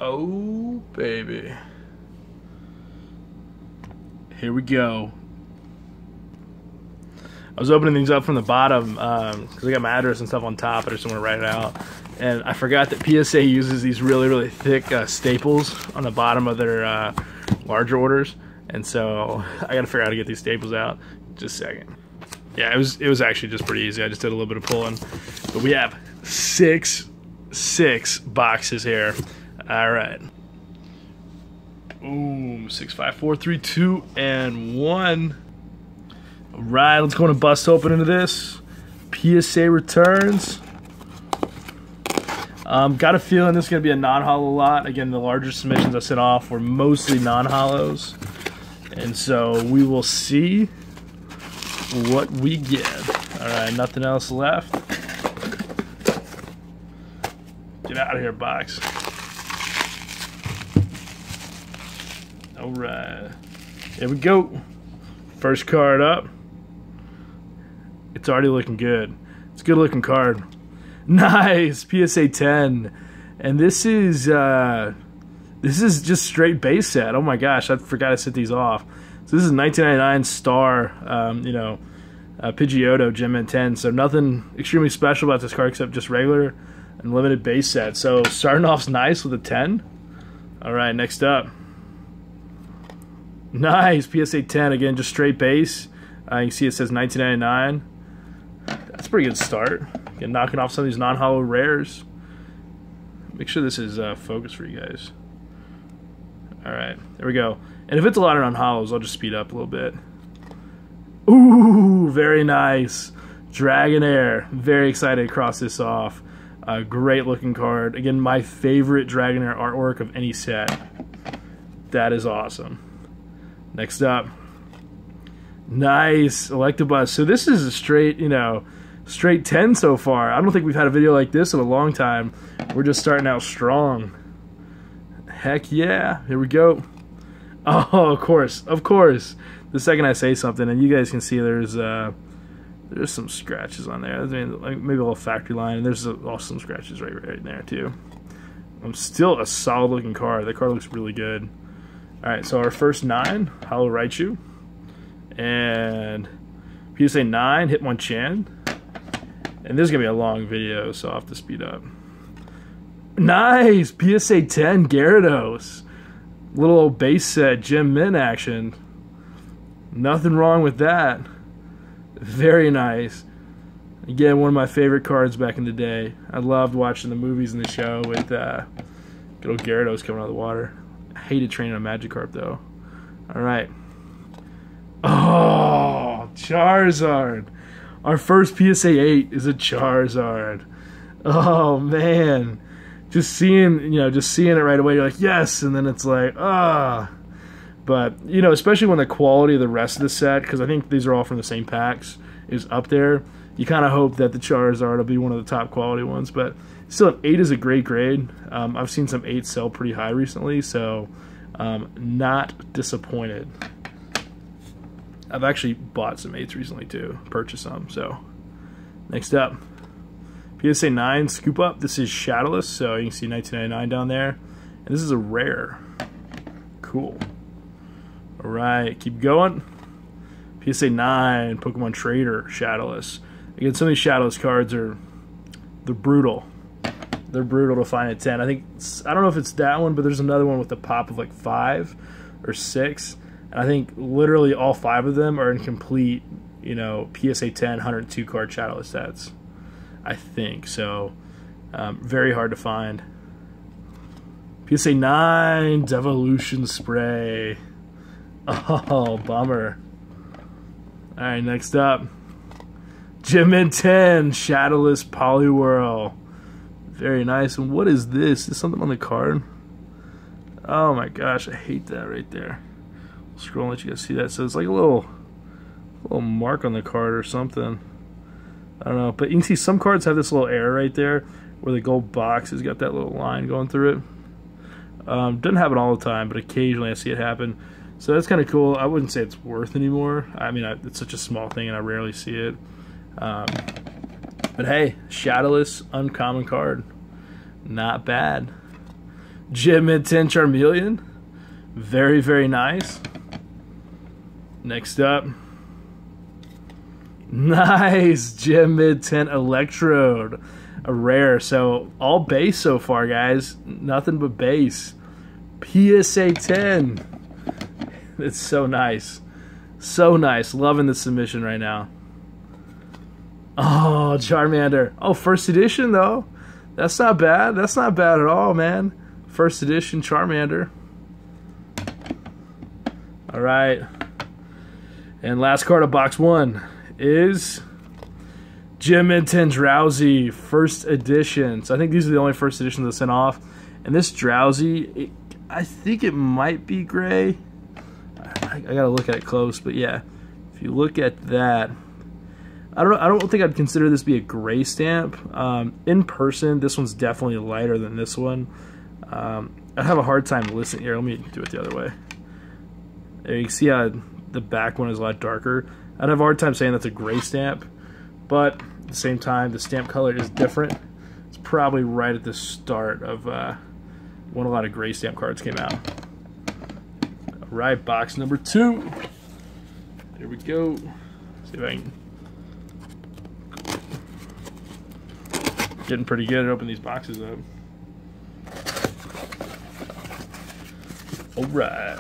Oh, baby. Here we go. I was opening things up from the bottom because I got my address and stuff on top. I just want to write it out. And I forgot that PSA uses these really, really thick staples on the bottom of their larger orders. And so I got to figure out how to get these staples out. Just a second. Yeah, it was actually just pretty easy. I just did a little bit of pulling. But we have six boxes here. All right. Boom. 6, 5, 4, 3, 2, and 1. All right, let's go and bust open into this. PSA returns. Got a feeling this is going to be a non-hollow lot. Again, the larger submissions I sent off were mostly non-hollows. And so we will see what we get. All right, nothing else left. Get out of here, box. All right, here we go. First card up. It's already looking good. It's a good looking card. Nice, PSA 10, and this is just straight base set. Oh my gosh, I forgot to set these off. So this is 1999 Star, Pidgeotto Gem Mint 10. So nothing extremely special about this card except just regular and limited base set. So starting off's nice with a 10. All right, next up. Nice, PSA 10 again, just straight base. You can see it says 1999. That's a pretty good start. Again, knocking off some of these non-hollow rares. Make sure this is focused for you guys. All right, there we go. And if it's a lot of non-hollows, I'll just speed up a little bit. Ooh, very nice. Dragonair. Very excited to cross this off. Great looking card. Again, my favorite Dragonair artwork of any set. That is awesome. Next up. Nice. Electabuzz. So this is a straight, straight 10 so far. I don't think we've had a video like this in a long time. We're just starting out strong. Heck yeah. Here we go. Oh, of course. The second I say something, and you guys can see there's some scratches on there. I mean, like maybe a little factory line, and there's also some scratches right there too. Still a solid looking card. The card looks really good. All right, so our first 9, Hollow Raichu, and PSA 9, Hitmonchan. And this is gonna be a long video, so I'll have to speed up. Nice, PSA 10, Gyarados. Little old base set Gem Mint action. Nothing wrong with that. Very nice. Again, one of my favorite cards back in the day. I loved watching the movies and the show with good old Gyarados coming out of the water. I hated training on Magikarp though. All right. Oh, Charizard. Our first PSA 8 is a Charizard. Oh man. Just seeing it right away, you're like, yes, and then it's like, ah. But, especially when the quality of the rest of the set, because I think these are all from the same packs, is up there, you kind of hope that the Charizard will be one of the top quality ones. But still, an 8 is a great grade. I've seen some 8s sell pretty high recently, so not disappointed. I've actually bought some 8s recently too, purchased some. So next up, PSA 9 Scoop Up. This is Shadowless, so you can see 1999 down there, and this is a rare. Cool. All right, keep going. PSA 9 Pokemon Trader Shadowless. Again, some of these Shadowless cards they're brutal. They're brutal to find at 10. I don't know if it's that one, but there's another one with a pop of like 5 or 6. And I think literally all 5 of them are in complete, PSA 10, 102 card Shadowless sets. I think so. Very hard to find. PSA 9 Devolution Spray. Oh, bummer. All right, next up, Gem Mint 10 Shadowless Poliwhirl. Very nice. And what is this? Is something on the card? Oh my gosh, I hate that right there. I'll scroll and let you guys see that. So it's like a little mark on the card or something. I don't know, but you can see some cards have this little error right there where the gold box has got that little line going through it. Doesn't happen all the time, but occasionally I see it happen. So that's kind of cool. I wouldn't say it's worth anymore. I mean, it's such a small thing and I rarely see it. But hey, Shadowless, uncommon card. Not bad. Gem Mint 10 Charmeleon. Very, very nice. Next up. Nice. Gem Mint 10 Electrode. A rare. So, all base so far, guys. Nothing but base. PSA 10. It's so nice. So nice. Loving the submission right now. Oh, Charmander. Oh, first edition, though. That's not bad. That's not bad at all, man. First edition Charmander. All right. And last card of box 1 is Gem Mint 10 Drowsy, first edition. So I think these are the only first editions that sent off. And this Drowsy, I think it might be gray. I gotta look at it close, but yeah, if you look at that, I don't think I'd consider this to be a gray stamp. In person, this one's definitely lighter than this one. I'd have a hard time listening. Here, let me do it the other way. There, you can see how the back one is a lot darker. I'd have a hard time saying that's a gray stamp, but at the same time, the stamp color is different. It's probably right at the start of when a lot of gray stamp cards came out. All right, box number 2. There we go. See if I can. Getting pretty good at opening these boxes up. All right.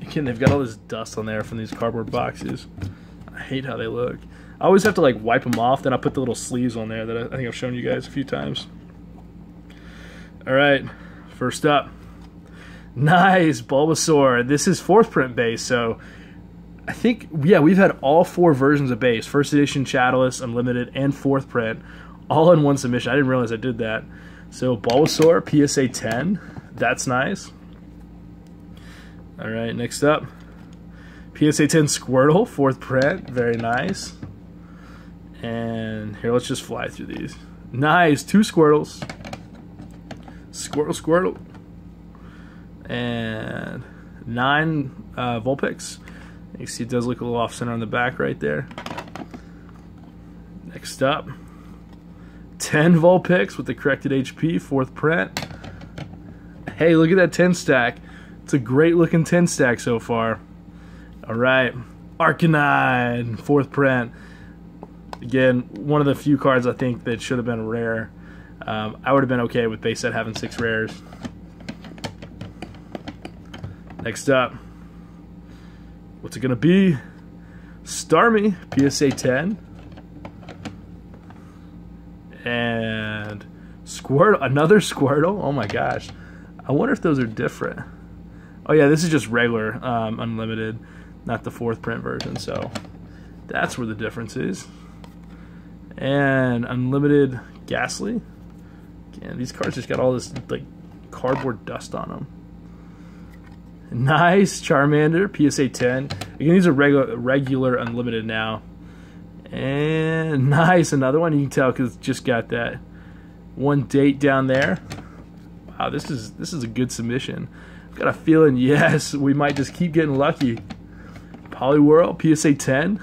Again, they've got all this dust on there from these cardboard boxes. I hate how they look. I always have to like wipe them off, then I put the little sleeves on there that I think I've shown you guys a few times. All right, first up. Nice, Bulbasaur. This is 4th print base, so I think, yeah, we've had all 4 versions of base. First edition, Shadowless, Unlimited, and 4th print, all in one submission. I didn't realize I did that. So Bulbasaur, PSA 10. That's nice. All right, next up. PSA 10 Squirtle, 4th print. Very nice. And here, let's just fly through these. Nice, 2 Squirtles. Squirtle. And 9 Vulpix. You can see it does look a little off-center on the back right there. Next up, 10 Vulpix with the corrected HP, 4th print. Hey, look at that 10 stack. It's a great-looking 10 stack so far. All right, Arcanine, 4th print. Again, one of the few cards I think that should have been rare. I would have been okay with base set having 6 rares. Next up, what's it gonna be? Starmie, PSA 10. And Squirtle, another Squirtle. Oh my gosh. I wonder if those are different. Oh yeah, this is just regular Unlimited, not the 4th print version, so that's where the difference is. And Unlimited Ghastly. Again, these cards just got all this like cardboard dust on them. Nice, Charmander, PSA 10. Again, these are regular Unlimited now. And nice, another one. You can tell because it's just got that one date down there. Wow, this is a good submission. I've got a feeling, yes, we might just keep getting lucky. Poliwhirl, PSA 10.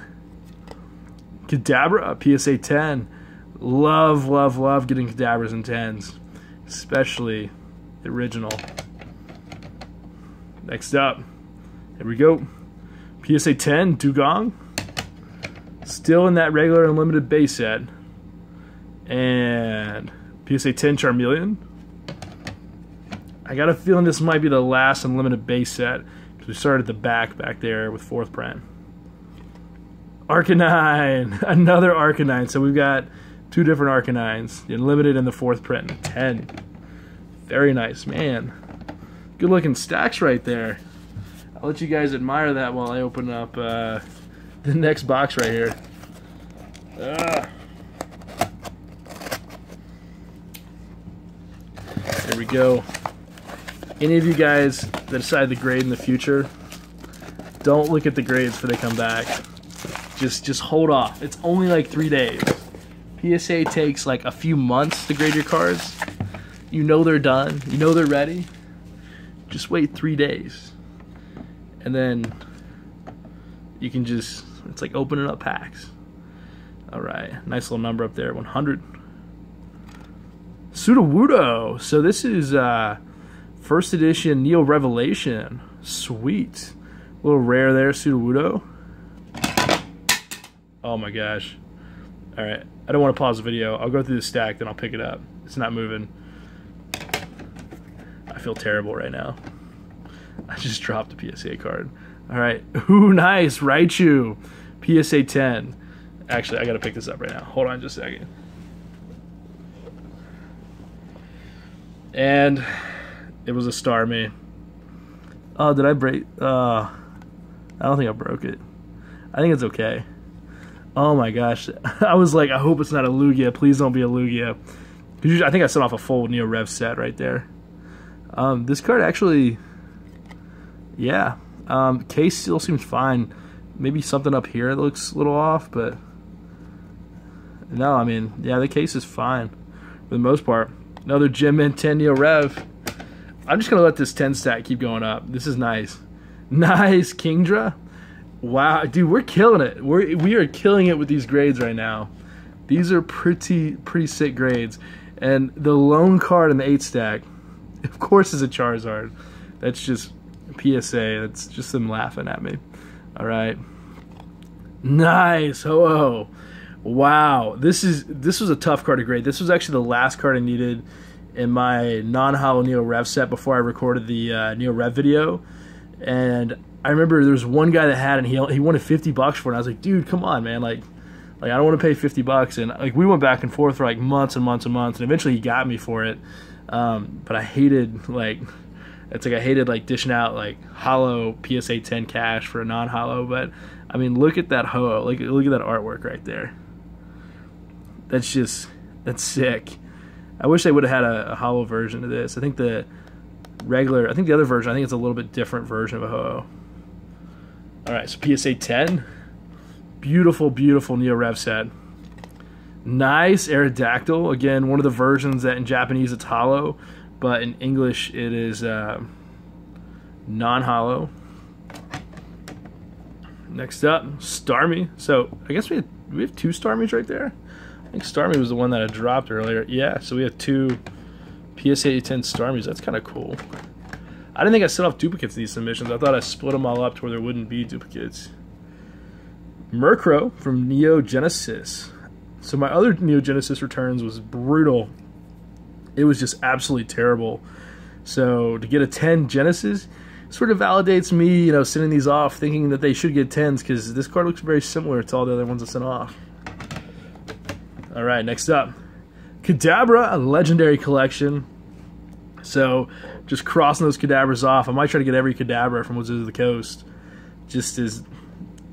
Kadabra, PSA 10. Love, love, love getting Kadabras and 10s, especially the original. Next up, here we go. PSA 10, Dugong. Still in that regular Unlimited base set. And PSA 10, Charmeleon. I got a feeling this might be the last Unlimited base set, because we started at the back there with 4th print. Arcanine, another Arcanine. So we've got 2 different Arcanines, the Unlimited and the 4th print, and 10. Very nice, man. Good looking stacks right there. I'll let you guys admire that while I open up the next box right here. There we go. Any of you guys that decide to grade in the future, don't look at the grades before they come back. Just hold off. It's only like 3 days. PSA takes like a few months to grade your cards. You know they're done. You know they're ready. Just wait 3 days. And then you can just It's like opening up packs. All right, nice little number up there, 100. Sudowoodo. So this is first edition Neo Revelation. Sweet. A little rare there, Sudowoodo. Oh my gosh. All right, I don't want to pause the video. I'll go through the stack, then I'll pick it up. It's not moving. I feel terrible right now. I just dropped a PSA card. All right. Ooh, nice. Raichu. PSA 10. Actually, I got to pick this up right now. Hold on just a second. And it was a Starmie. Oh, did I break? I don't think I broke it. I think it's okay. Oh my gosh. I was like, I hope it's not a Lugia. Please don't be a Lugia. I think I set off a full Neo Rev set right there. This card actually, yeah. Case still seems fine. Maybe something up here that looks a little off, but no, I mean, yeah, the case is fine for the most part. Another Gem Mint 10 Neo Rev. I'm just gonna let this 10 stack keep going up. This is nice. Nice Kingdra. Wow, dude, we're killing it. We are killing it with these grades right now. These are pretty sick grades. And the lone card in the 8 stack, of course, is a Charizard. That's just PSA. That's just them laughing at me. All right. Nice. Ho-Oh. Wow. This was a tough card to grade. This was actually the last card I needed in my non-holo Neo Rev set before I recorded the Neo Rev video. And I remember there was one guy that had it, and he wanted $50 for it. And I was like, dude, come on, man. Like I don't want to pay $50. And like we went back and forth for like months and months and months, and eventually he got me for it. But I hated like I hated like dishing out like holo PSA 10 cash for a non-holo. But I mean, look at that Ho-Oh. Look at that artwork right there. That's sick. I wish they would have had a holo version of this. I think the other version, I think it's a little bit different version of a Ho-Oh. All right, so PSA 10. Beautiful, beautiful Neo Rev set. Nice Aerodactyl. Again, one of the versions that in Japanese it's holo, but in English it is non-holo. Next up, Starmie. So I guess we have 2 Starmies right there. I think Starmie was the one that I dropped earlier. Yeah, so we have 2 PSA 10 Starmies. That's kind of cool. I didn't think I set off duplicates in these submissions. I thought I split them all up to where there wouldn't be duplicates. Murkrow from Neo Genesis. So my other Neo Genesis returns was brutal. It was just absolutely terrible. So to get a 10 Genesis sort of validates me, you know, sending these off thinking that they should get 10s, because this card looks very similar to all the other ones I sent off. All right, next up, Kadabra, a Legendary Collection. So just crossing those Kadabras off. I might try to get every Kadabra from Wizards of the Coast. Just as,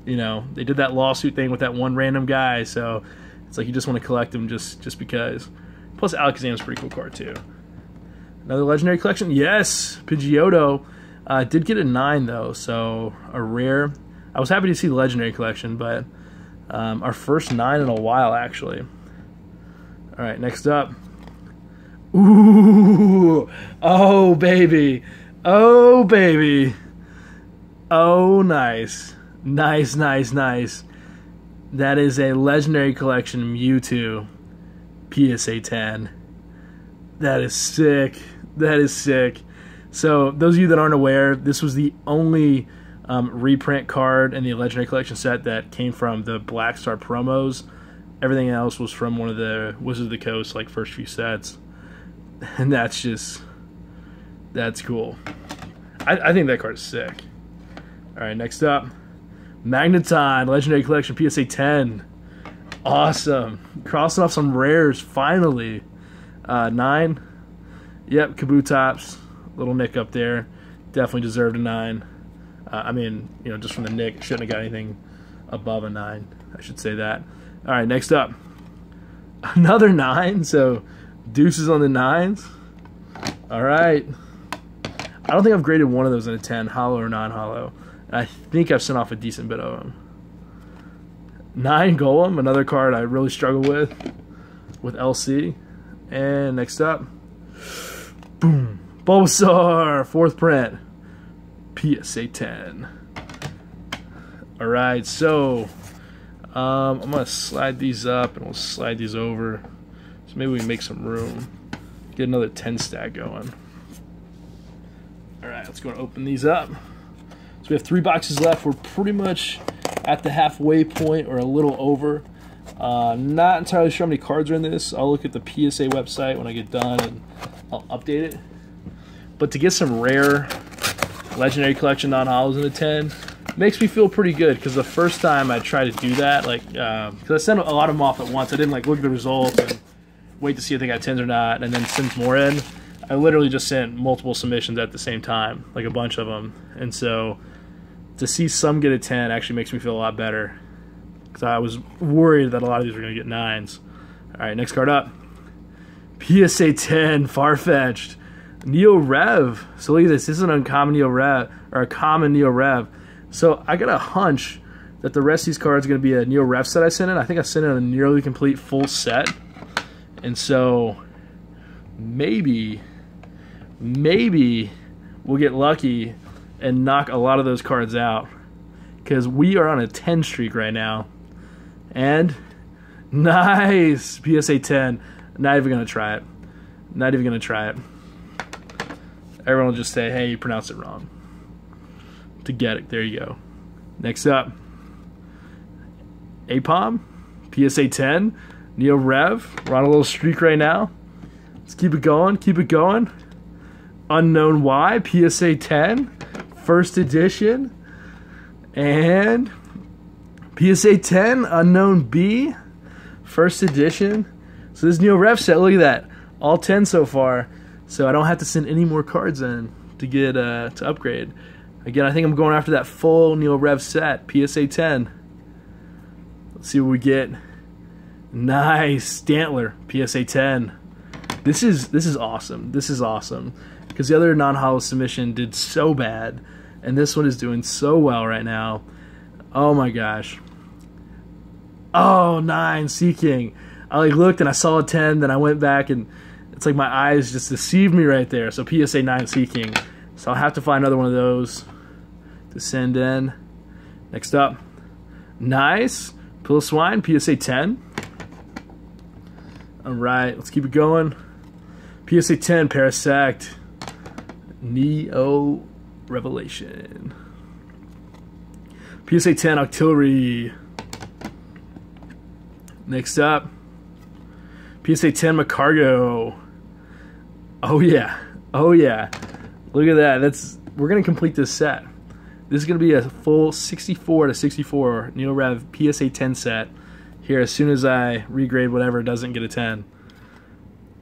you know, they did that lawsuit thing with that one random guy, so it's like you just want to collect them just because. Plus, Alakazam's a pretty cool card, too. Another Legendary Collection. Yes, Pidgeotto. Did get a 9, though, so a rare. I was happy to see the Legendary Collection, but our first 9 in a while, actually. All right, next up. Ooh, oh baby, oh baby, oh nice, nice, nice, nice. That is a Legendary Collection Mewtwo PSA 10. That is sick. That is sick. So those of you that aren't aware, this was the only reprint card in the Legendary Collection set that came from the Black Star promos. Everything else was from one of the Wizards of the Coast, like, first few sets. And that's cool. I think that card is sick. Alright, next up. Magneton, Legendary Collection, PSA 10. Awesome. Crossing off some rares, finally. 9. Yep, Kabutops. Little nick up there. Definitely deserved a 9. I mean, you know, just from the nick, shouldn't have got anything above a 9. I should say that. Alright, next up. Another 9, so deuces on the 9s. Alright. I don't think I've graded one of those in a 10, holo or non-holo. I think I've sent off a decent bit of them. 9 Golem, another card I really struggle with LC. And next up, boom, Bulbasaur, 4th print, PSA 10. Alright, so I'm going to slide these up, and we'll slide these over. So maybe we can make some room. Get another 10 stack going. Alright, let's go and open these up. So we have 3 boxes left. We're pretty much at the halfway point or a little over. Not entirely sure how many cards are in this. I'll look at the PSA website when I get done and I'll update it. But to get some rare Legendary Collection non-holos in a 10 makes me feel pretty good, because the first time I tried to do that, like, because I sent a lot of them off at once. I didn't like look at the results and wait to see if they got 10s or not, and then send more in. I literally just sent multiple submissions at the same time, like a bunch of them. And so to see some get a 10 actually makes me feel a lot better, because I was worried that a lot of these were going to get 9s. All right, next card up. PSA 10 Farfetch'd Neo Rev. So look at this. This is an uncommon Neo Rev, or a common Neo Rev. So I got a hunch that the rest of these cards are going to be a Neo Rev set I sent in. I think I sent in a nearly complete full set. And so maybe we'll get lucky and knock a lot of those cards out, because we are on a 10 streak right now. And nice PSA 10. Not even going to try it. Not even going to try it. Everyone will just say, hey, you pronounced it wrong. To get it. There you go. Next up, APOM, PSA 10, Neo Rev. We're on a little streak right now. Let's keep it going. Keep it going. Unknown Y, PSA 10, first edition. And PSA 10, Unknown B, first edition. So this Neo Rev set, look at that. All 10 so far. So I don't have to send any more cards in to get to upgrade. Again, I think I'm going after that full Neo Rev set, PSA 10. Let's see what we get. Nice Stantler, PSA 10. This is awesome. This is awesome, because the other non-holo submission did so bad, and this one is doing so well right now. Oh my gosh. Oh, 9 Sea King. I like looked and I saw a 10, then I went back and it's like my eyes just deceived me right there. So PSA 9 Sea King. So I'll have to find another one of those to send in. Next up, nice Piloswine, PSA 10. All right, let's keep it going. PSA 10 Parasect Neo Revelation. PSA 10 Octillery. Next up, PSA 10 Macargo. Oh yeah, oh yeah. Look at that. We're gonna complete this set. This is gonna be a full 64 to 64 Neo Rev PSA 10 set here as soon as I regrade whatever doesn't get a 10.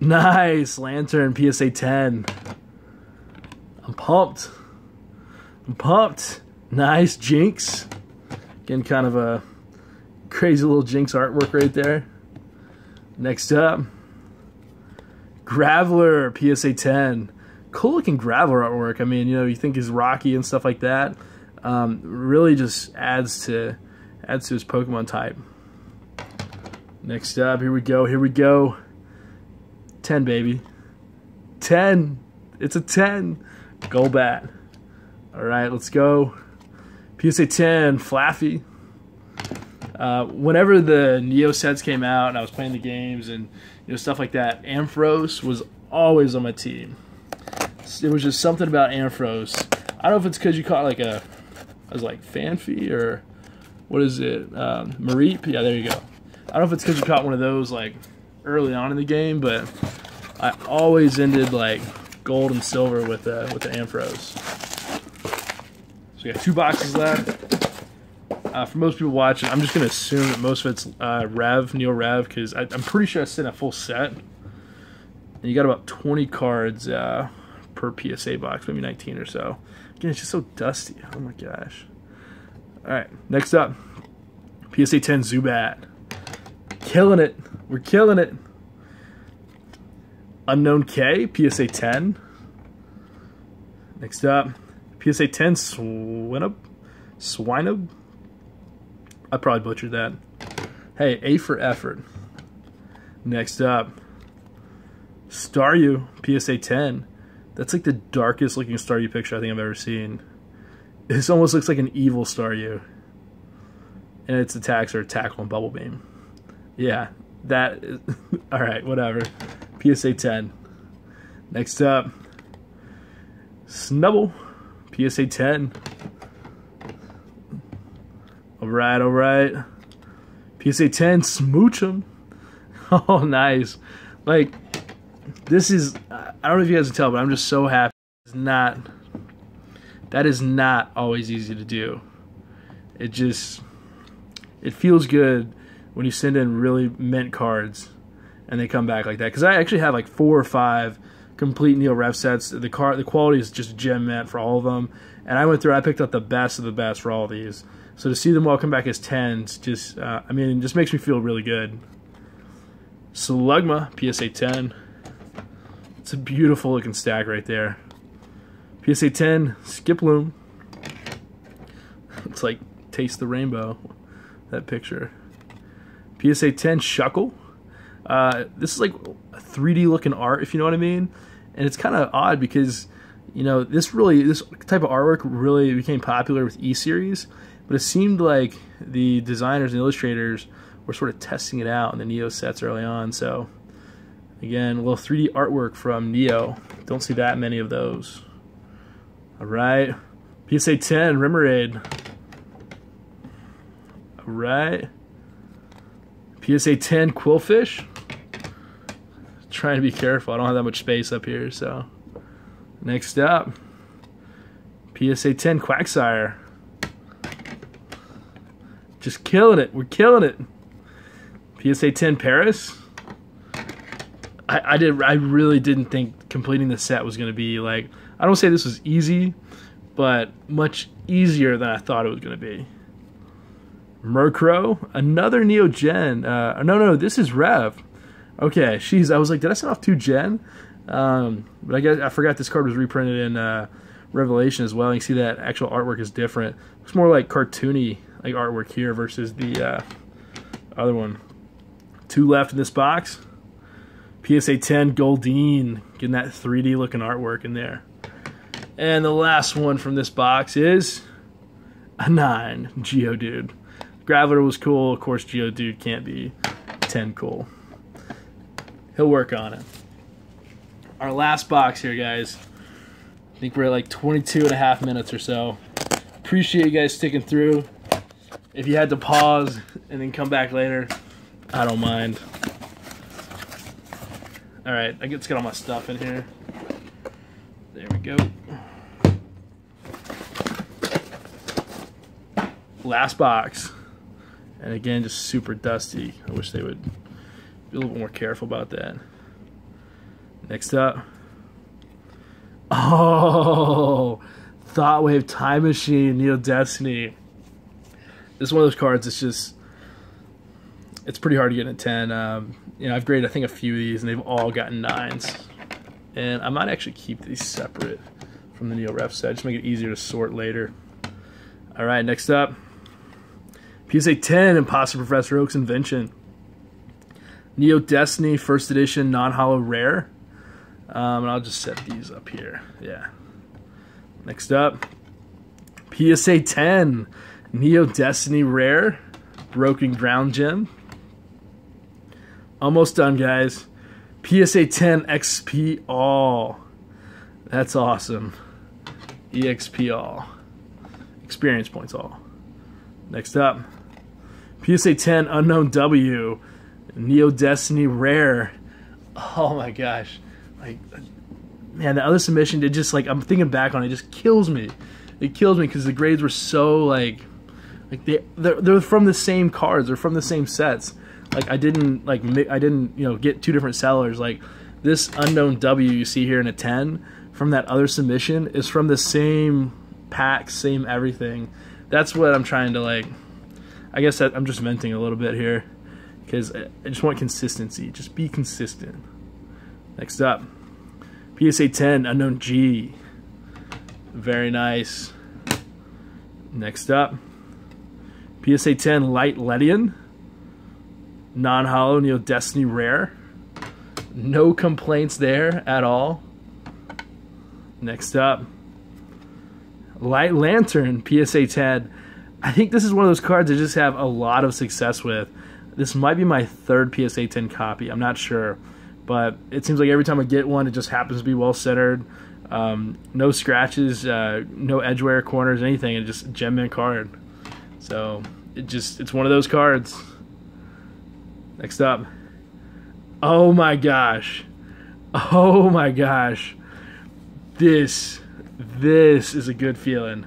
Nice Lantern PSA 10. I'm pumped. I'm pumped. Nice Jinx. Again, kind of a crazy little Jinx artwork right there. Next up, Graveler PSA 10. Cool looking Graveler artwork. I mean, you know, you think he's rocky and stuff like that. Really just adds to his Pokemon type. Next up, here we go. Here we go. 10, baby. 10. It's a 10. Golbat. All right, let's go. PSA 10, Flaffy. Whenever the Neo sets came out and I was playing the games and stuff like that, Ampharos was always on my team. There was just something about Ampharos. I don't know if it's because you caught like I was like Fanfi or what is it? Mareep? Yeah, there you go. I don't know if it's because you caught one of those like early on in the game, but I always ended like gold and silver with the Ampharos. So we got 2 boxes left. For most people watching, I'm just going to assume that most of it's Neo Rev, because I'm pretty sure I sent a full set. And you got about 20 cards per PSA box, maybe 19 or so. Again, it's just so dusty. Oh my gosh. Alright, next up, PSA 10 Zubat. Killing it. We're killing it. Unknown K, PSA 10. Next up, PSA 10 Swinub. I probably butchered that. Hey, A for effort. Next up, Staryu, PSA 10. That's like the darkest looking Staryu picture I think I've ever seen. This almost looks like an evil Staryu. and its attacks are Tackle and Bubble Beam. Yeah, that is... all right, whatever. PSA 10. Next up, Snubbull, PSA 10. All right. PSA 10, Smoochum. Oh, nice. Like, this is, I don't know if you guys can tell, but I'm just so happy. That is not always easy to do. It feels good when you send in really mint cards and they come back like that. Because I actually have like 4 or 5 complete Neo Ref sets. The quality is just gem mint for all of them. And I picked up the best of the best for all of these. So to see them all come back as 10s, it just makes me feel really good. Slugma, PSA 10. It's a beautiful looking stack right there. PSA 10, Skiploom. It's like Taste the Rainbow, that picture. PSA 10, Shuckle. This is like a 3D looking art, if you know what I mean. And it's kind of odd because, you know, this type of artwork really became popular with E-Series, but it seemed like the designers and illustrators were sort of testing it out in the Neo sets early on. So, again, a little 3D artwork from Neo. Don't see that many of those. All right. PSA 10, Remoraid. All right. PSA 10, Quillfish. Trying to be careful. I don't have that much space up here, so. Next up, PSA 10, Quagsire. Just killing it. We're killing it. PSA 10, Paris. I really didn't think completing the set was going to be like, I don't say this was easy, but much easier than I thought it was going to be. Murkrow, another Neo Gen. No, this is Rev. Okay, jeez, I was like, did I set off 2 Gen? But I guess I forgot this card was reprinted in Revelation as well. You can see that actual artwork is different. Looks more like cartoony like artwork here versus the other one. 2 left in this box. PSA 10, Goldeen, getting that 3D looking artwork in there. And the last one from this box is a 9, Geodude. Graveler was cool. Of course, Geodude can't be 10 cool. He'll work on it. Our last box here, guys. I think we're at like 22.5 minutes or so. Appreciate you guys sticking through. If you had to pause and then come back later, I don't mind. All right, let's get all my stuff in here. There we go. Last box. And again, just super dusty. I wish they would be a little more careful about that. Next up. Oh, Thought Wave Time Machine, Neo Destiny. This is one of those cards. It's pretty hard to get in a 10. You know, I've graded I think a few of these, and they've all gotten 9s. And I might actually keep these separate from the Neo Ref set, just make it easier to sort later. All right, next up, PSA 10, Imposter Professor Oak's Invention. Neo Destiny, first edition, non-holo rare. And I'll just set these up here. Yeah. Next up, PSA 10, Neo Destiny rare, Broken Ground Gem. Almost done, guys. PSA 10 XP All. That's awesome. EXP All. Experience points all. Next up, PSA 10 Unknown W, Neo Destiny rare. Oh my gosh. Like, man, the other submission did just, like, I'm thinking back on it, just kills me. It kills me because the grades were so, like they're from the same cards, they're from the same sets. Like, I didn't you know, get 2 different sellers. Like, this Unknown W you see here in a 10 from that other submission is from the same pack, same everything. That's what I'm trying to, like, I guess I'm just venting a little bit here because I just want consistency. Just be consistent. Next up, PSA 10 Unknown G. Very nice. Next up, PSA 10 Light Ledian. Non-holo Neo Destiny rare. No complaints there at all. Next up, Light Lantern PSA 10 I think this is one of those cards I just have a lot of success with. This might be my third PSA 10 copy. I'm not sure. But it seems like every time I get one, it just happens to be well-centered. No scratches, no edge wear corners, anything. It's just a gem mint card. So it's one of those cards. Next up. Oh my gosh. Oh my gosh. This is a good feeling.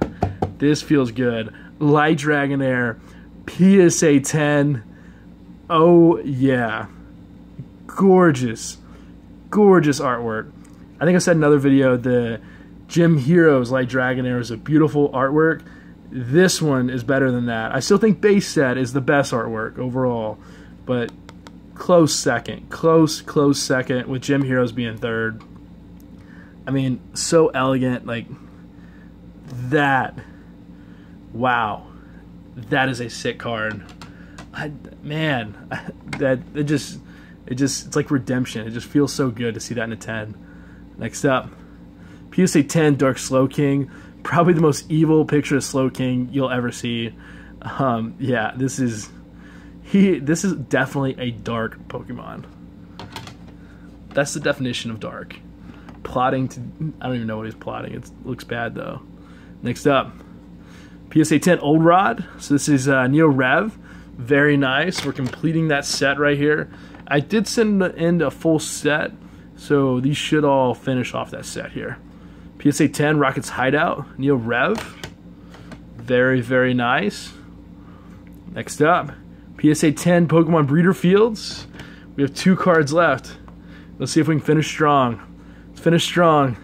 This feels good. Light Dragonair PSA 10. Oh yeah. Gorgeous. Gorgeous artwork. I think I said in another video, the Gym Heroes Light Dragonair is a beautiful artwork. This one is better than that. I still think base set is the best artwork overall, but close second. Close second, with Gym Heroes being third. I mean, so elegant, like that. Wow. That is a sick card. It's like redemption. It just feels so good to see that in a 10. Next up, PSA 10 Dark Slowking. Probably the most evil picture of Slowking you'll ever see. Yeah, this is definitely a dark Pokemon. That's the definition of dark. Plotting to, I don't even know what he's plotting. It looks bad though. Next up, PSA 10 Old Rod. So this is Neo Rev. Very nice. We're completing that set right here. I did send in a full set, so these should all finish off that set here. PSA 10 Rocket's Hideout, Neo Rev. Very, very nice. Next up, PSA 10 Pokemon Breeder Fields. We have 2 cards left. Let's see if we can finish strong. Let's finish strong.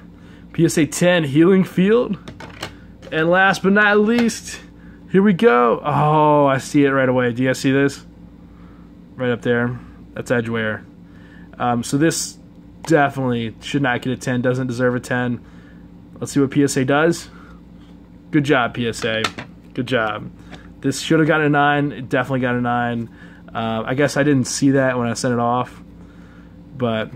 PSA 10 Healing Field. And last but not least, here we go. Oh, I see it right away. Do you guys see this? Right up there. That's Edgeware. So this definitely should not get a 10. Doesn't deserve a 10. Let's see what PSA does. Good job, PSA. Good job. This should have gotten a 9. It definitely got a 9. I guess I didn't see that when I sent it off. But,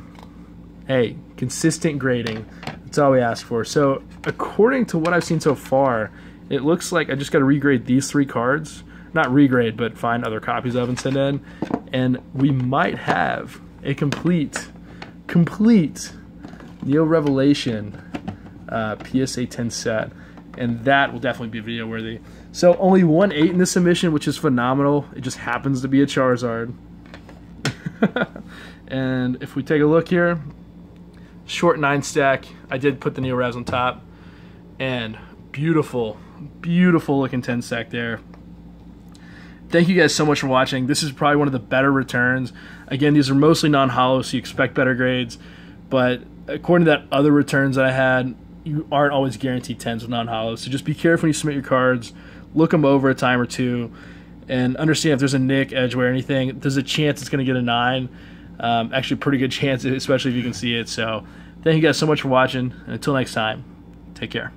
hey, consistent grading. That's all we ask for. So, according to what I've seen so far, it looks like I just got to regrade these 3 cards. Not regrade, but find other copies of and send in. And we might have a complete Neo Revelation PSA 10 set. And that will definitely be video worthy. So only 1/8 in this submission, which is phenomenal. It just happens to be a Charizard. And if we take a look here, short 9 stack. I did put the Neo Revs on top. And beautiful looking 10 stack there. Thank you guys so much for watching. This is probably one of the better returns. Again, these are mostly non-hollow, so you expect better grades. But according to that other returns that I had, you aren't always guaranteed 10s with non-hollows. So just be careful when you submit your cards. Look them over a time or two. And understand if there's a nick, edgeware, anything, there's a chance it's going to get a 9. Actually, pretty good chance, especially if you can see it. So thank you guys so much for watching. And until next time, take care.